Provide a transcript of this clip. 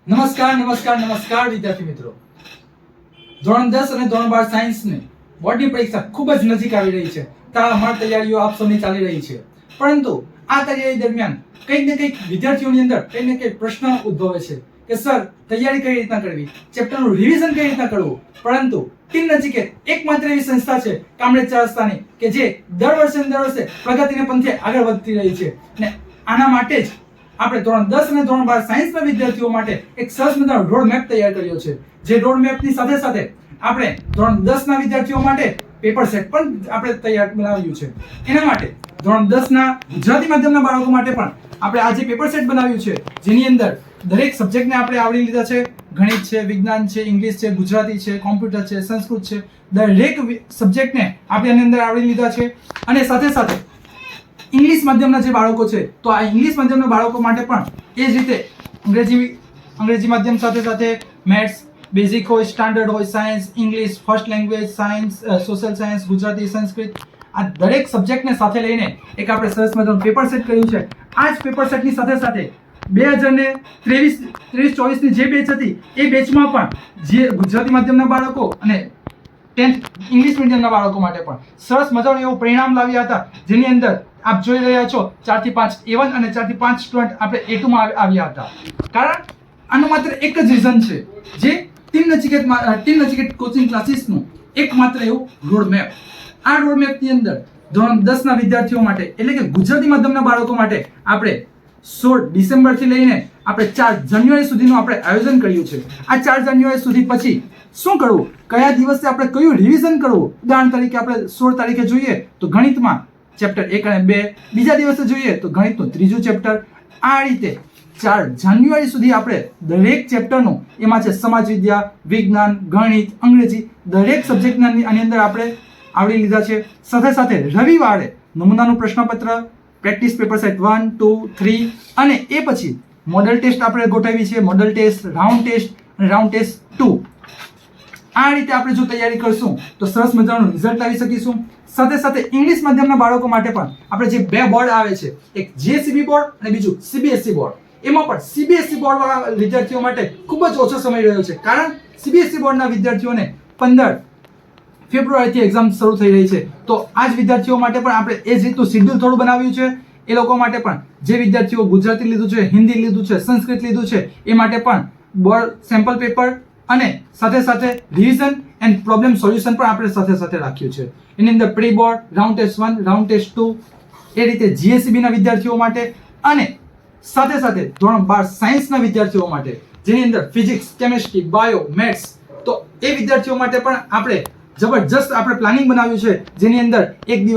નમસ્કાર વિદ્યાર્થી મિત્રો। ધોરણ 10 અને ધોરણ 12 સાયન્સની બોર્ડની પરીક્ષા ખૂબ જ નજીક આવી રહી છે। તડામાર તૈયારીઓ આપ સૌની ચાલી રહી છે, પરંતુ આ તૈયારી દરમિયાન કંઈક ને કંઈક વિદ્યાર્થીઓની અંદર કંઈક ને કંઈક પ્રશ્ન ઉદ્ભવે છે કે સર તૈયારી કઈ રીતના કરવી, ચેપ્ટરનું રિવિઝન કઈ રીતના કરવું। પરંતુ ટીમ નજીકેત એકમાત્ર એવી સંસ્થા છે કામરેજ ચાર રસ્તાની કે જે દર વર્ષે પ્રગતિને પંથે આગળ વધતી રહી છે, અને આના માટે જ આપણે ધોરણ 10 અને ધોરણ 12 સાયન્સના વિદ્યાર્થીઓ માટે એક સરસ મજાનો રોડ મેપ તૈયાર કર્યો છે। જે રોડ મેપની સાથે સાથે આપણે ધોરણ 10 ના વિદ્યાર્થીઓ માટે પેપર સેટ પણ આપણે તૈયાર બનાવ્યું છે। એના માટે ધોરણ 10 ના ગુજરાતી માધ્યમના બાળકો માટે પણ આપણે આજે પેપર સેટ બનાવ્યું છે, જેની અંદર દરેક સબ્જેક્ટને આપણે આવરી લીધા છે। ગણિત છે, વિજ્ઞાન છે, ઇંગ્લિશ છે, ગુજરાતી છે, કોમ્પ્યુટર છે, સંસ્કૃત છે, દરેક સબ્જેક્ટને આપણે આની અંદર આવરી લીધા છે। અને સાથે સાથે ઇંગ્લિશ માધ્યમના જે બાળકો છે તો આ ઇંગ્લિશ માધ્યમના બાળકો માટે પણ એ જ રીતે અંગ્રેજી માધ્યમ સાથે સાથે મેથ્સ બેઝિક હોય, સ્ટાન્ડર્ડ હોય, science, English, first language, science, social science, Gujarati, Sanskrit, આ દરેક સબ્જેક્ટને સાથે લઈને એક આપણે સરસ મજાનું પેપર સેટ કર્યું છે। આ જ પેપર સેટની સાથે સાથે 2023-24 ની જે બેચ હતી એ બેચમાં પણ જે ગુજરાતી માધ્યમના બાળકો અને 10th ઇંગ્લિશ મીડિયમના બાળકો માટે પણ સરસ મજાનું એવું પરિણામ લાવ્યા હતા, જેની અંદર આપ જોઈ રહ્યા છો 4 થી 5 A1 અને 4 થી 5 સ્ટુડન્ટ આપણે A2 માં આવ્યા હતા। કારણ આનું માત્ર એક જ રીઝન છે, જે ટીમ નચિકેત કોચિંગ ક્લાસીસનું એકમાત્ર એવું રોડ મેપ। આ રોડ મેપની અંદર ધોરણ 10 ના વિદ્યાર્થીઓ માટે એટલે કે ગુજરાતી માધ્યમના બાળકો માટે આપણે 16 ડિસેમ્બર થી લઈને આપણે 4 જાન્યુઆરી સુધીનું આપણે આયોજન કર્યું છે। આ 4 જાન્યુઆરી સુધી પછી શું કરવું, કયા દિવસે આપણે કયું રિવિઝન કરવું, ઉદાહરણ તરીકે આપણે 16 તારીખે જોઈએ તો ગણિતમાં ચેપ્ટર 1 અને 2, બીજા દિવસે જોઈએ તો ગણિતનું ત્રીજું ચેપ્ટર। આ રીતે 4 જાન્યુઆરી સુધી આપણે દરેક ચેપ્ટરનું, એમાં છે સમાજ વિદ્યા, વિજ્ઞાન, ગણિત, અંગ્રેજી, દરેક સબ્જેક્ટના આની અંદર આપણે આવરી લીધા છે। સાથે સાથે રવિવારે નમૂનાનું પ્રશ્નપત્ર, પ્રેક્ટિસ પેપર સેટ 1, 2, 3 અને એ પછી મોડલ ટેસ્ટ આપણે ગોઠવી છે, મોડલ ટેસ્ટ, રાઉન્ડ ટેસ્ટ અને રાઉન્ડ ટેસ્ટ 2। આ રીતે આપણે જો તૈયારી કરશું તો સરસ મજાનું રિઝલ્ટ આવી શકીશું। સાથે સાથે ઇંગ્લિશ માધ્યમના બાળકો માટે પણ આપણે જે બે બોર્ડ આવે છે, એક JCB બોર્ડ અને બીજું CBSE બોર્ડ, એમાં પણ CBSE બોર્ડ વાળા વિદ્યાર્થીઓ માટે ખૂબ જ ઓછો સમય રહ્યો છે, કારણ CBSE બોર્ડના વિદ્યાર્થીઓને 15 ફેબ્રુઆરીથી એક્ઝામ શરૂ થઈ રહી છે। તો આ જ વિદ્યાર્થીઓ માટે પણ આપણે એ જ રીતનું શેડ્યુલ થોડું બનાવ્યું છે। એ લોકો માટે પણ જે વિદ્યાર્થીઓ ગુજરાતી લીધું છે, હિન્દી લીધું છે, સંસ્કૃત લીધું છે, એ માટે પણ બોર્ડ સેમ્પલ પેપર અને સાથે સાથે રિવિઝન એન્ડ પ્રોબ્લેમ સોલ્યુશન પણ આપણે સાથે સાથે રાખ્યું છે। એની અંદર pre board, round test 1, round test 2, એ રીતે GSEB ના વિદ્યાર્થીઓ માટે અને સાથે સાથે ધોરણ 12 સાયન્સના વિદ્યાર્થીઓ માટે, જેની અંદર ફિઝિક્સ, કેમિસ્ટ્રી, બાયો, મેથ્સ, તો એ વિદ્યાર્થીઓ માટે પણ આપણે જબરજસ્ત આપણે પ્લાનિંગ બનાવ્યું છે, જેની અંદર એક દિવસ